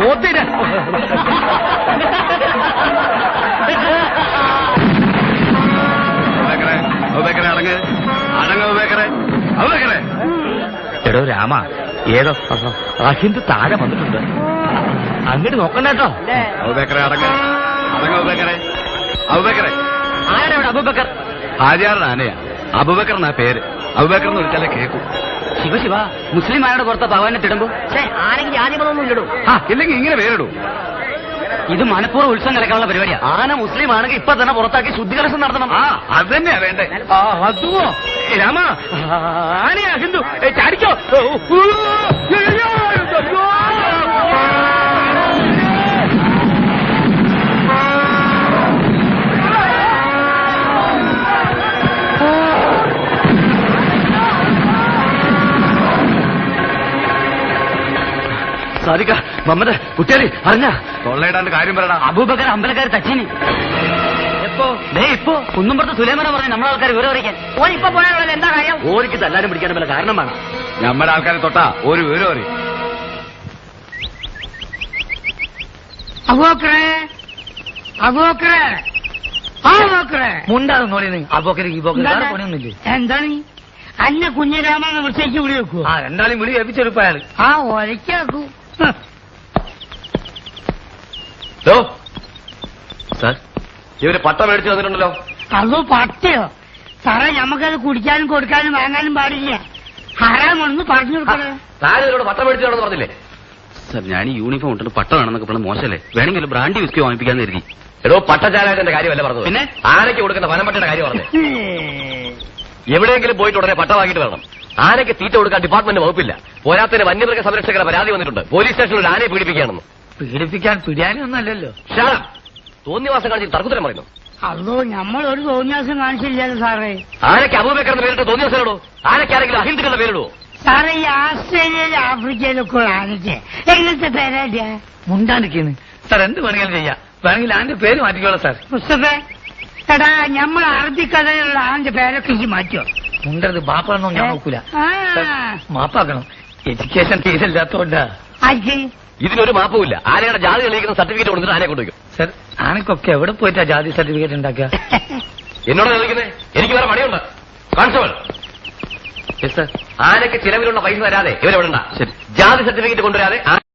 പോത്തിന് അടങ്ങ് അടങ്ങ് അബൂബക്കറെ. എടോ രാമ, ഏതോ അഹിന്ദ് താഴെ വന്നിട്ടുണ്ട്, അങ്ങോട്ട് നോക്കണ്ട കേട്ടോ. അബൂബക്കറെ അടങ്ങ് അടങ്ങ് അബൂബക്കറെ. ആരാണ് ഇവിടെ അബൂബക്കർ? ഹാജിയാറുടെ ആനയാ. അബൂബക്കർ എന്നാ പേര്. അബൂബക്കർ എന്ന് വിളിച്ചാലേ കേൾക്കൂ. ശിവ മുസ്ലിം ആരുടെ പുറത്ത് ഭഗവാനെ തിടുമ്പോ ആരെങ്കിലും ആദ്യമൊന്നും ഇല്ലടൂ. ഇല്ലെങ്കിൽ ഇങ്ങനെ പേരിടൂ. ഇത് മനഃപൂർവ്വം ഉത്സവം കലക്കാനുള്ള പരിപാടിയാ. ആന മുസ്ലിം ആണെങ്കിൽ ഇപ്പൊ തന്നെ പുറത്താക്കി ശുദ്ധികലശം നടത്തണം. അത് തന്നെയാ വേണ്ടേ. അതുവോ രാമ, ആനയാ ഹിന്ദു ചാടിക്കോ. സാധിക്ക മമ്മദ് കുട്ടിയാലി അറിഞ്ഞ തൊള്ളയിടാണ്ട് കാര്യം പറയടാ. അബൂബക്കർ അമ്പലക്കാർ തച്ചിനി ഇപ്പോ കുന്നുംപുറത്ത് സുലൈമാന പറഞ്ഞു നമ്മളെ ആൾക്കാർ വിവരം അറിയിക്കാൻ. ഓരിപ്പോ പോയാൽ എന്താ കാര്യം? ഓരിക്ക് തല്ലാനും പിടിക്കാനും വല്ല കാരണം വേണം. നമ്മുടെ ആൾക്കാരെ തൊട്ടാ ഒരു വിവരം അറിയും. മുണ്ടാകും നോളിന്ന് അബോക്കര് ഈ ബോക്കർ പണിയൊന്നുമില്ലേ? എന്താണ് അന്ന കുഞ്ഞിരാമെന്ന് വിളിച്ചേക്ക് വിളി വെക്കൂ. രണ്ടാളും വിളി ഏൽപ്പിച്ചെടുപ്പ അയാൾ ഒരയ്ക്കാക്കൂ. സാർ, ഇവര് പട്ട മേടിച്ചു വന്നിട്ടുണ്ടല്ലോ. അതോ പട്ടയോ സാറേ? നമുക്കത് കുടിക്കാനും കൊടുക്കാനും വാങ്ങാനും പാടില്ല, ഹറാമാണെന്ന് പറഞ്ഞു കൊടുക്കണേ. താരവരോട് പട്ട മേടിച്ചാണെന്ന് പറഞ്ഞില്ലേ? സാർ, ഞാൻ ഈ യൂണിഫോം ഇട്ടിട്ട് പട്ട വേണമെന്നൊക്കെ പറഞ്ഞത് മോശമല്ലേ? വേണമെങ്കിൽ ബ്രാൻഡി വിസ്കി വാങ്ങിപ്പിക്കാന്ന് കരുതി. എടോ, പട്ടചാലായതിന്റെ കാര്യമല്ല പറഞ്ഞത്, പിന്നെ ആനയ്ക്ക് കൊടുക്കുന്ന വനംപട്ടയുടെ കാര്യം പറഞ്ഞു. എവിടെയെങ്കിലും പോയിട്ട് ഉടനെ പട്ട വാങ്ങിയിട്ട് വരണം. ആനയ്ക്ക് തീറ്റ കൊടുക്കാൻ ഡിപ്പാർട്ട്മെന്റ് വകുപ്പില്ല. പോരാത്തതിന് വന്യമൃഗ സംരക്ഷകരുടെ പരാതി വന്നിട്ടുണ്ട്. പോലീസ് സ്റ്റേഷനിൽ ഒരു ആനയെ പീഡിപ്പിക്കുകയാണെന്ന്. പീഡിപ്പിക്കാൻ പിടിയാനൊന്നല്ലോ. തോന്നിവാസം കാണിച്ച് തർക്കുത്തരം പറയുന്നു. അതോ നമ്മളൊരു തോന്നിവാസം കാണിച്ചില്ലല്ലോ സാറേ. ആനയ്ക്ക് അബൂബക്കറിന് പേരിട്ട് തോന്നിവാസനോടോ? ആനയ്ക്ക് ആരെങ്കിലും അഹിന്ദുക്കളുടെ പേരിടോ? സാറേ, ഈ ആസ്ട്രേലിയയിലും ആഫ്രിക്കയിലൊക്കെ ഉള്ള ആനയ്ക്ക് എങ്ങനത്തെ പേരാ? മുണ്ടാണ്ടിരിക്കുന്നു സാർ. എന്ത് വേണമെങ്കിലും ചെയ്യാം. വേണമെങ്കിൽ ആന്റെ പേര് മാറ്റിക്കോളാം സാർ. മുസ്തഫേ, എടാ, നമ്മൾ അറബിക്കഥയിലുള്ള ആന്റെ പേരൊക്കെ ഈ മാറ്റോ? മുണ്ടത് ബാപ്പാണോ ഞാൻ നോക്കൂല. മാപ്പാക്കണം. എഡ്യൂക്കേഷൻ തീരില്ലാത്തോണ്ടാ. ഇതിനൊരു മാപ്പുമില്ല. ആനയുടെ ജാതി തെളിയിക്കുന്ന സർട്ടിഫിക്കറ്റ് കൊടുത്തിട്ട് ആനയെ കൊണ്ടുവയ്ക്കും. സർ, ആനക്കൊക്കെ എവിടെ പോയിട്ടാ ജാതി സർട്ടിഫിക്കറ്റ് ഉണ്ടാക്കുക? എന്നോട് ചോദിക്കുന്നത്? എനിക്ക് വേറെ പണിയുണ്ട്. കോൺസ്റ്റബിൾ, ആനയ്ക്ക് ചിലവിലുള്ള പൈസ തരാതെ ഇവരെവിടെ ഉണ്ടാ? ജാതി സർട്ടിഫിക്കറ്റ് കൊണ്ടുവരാതെ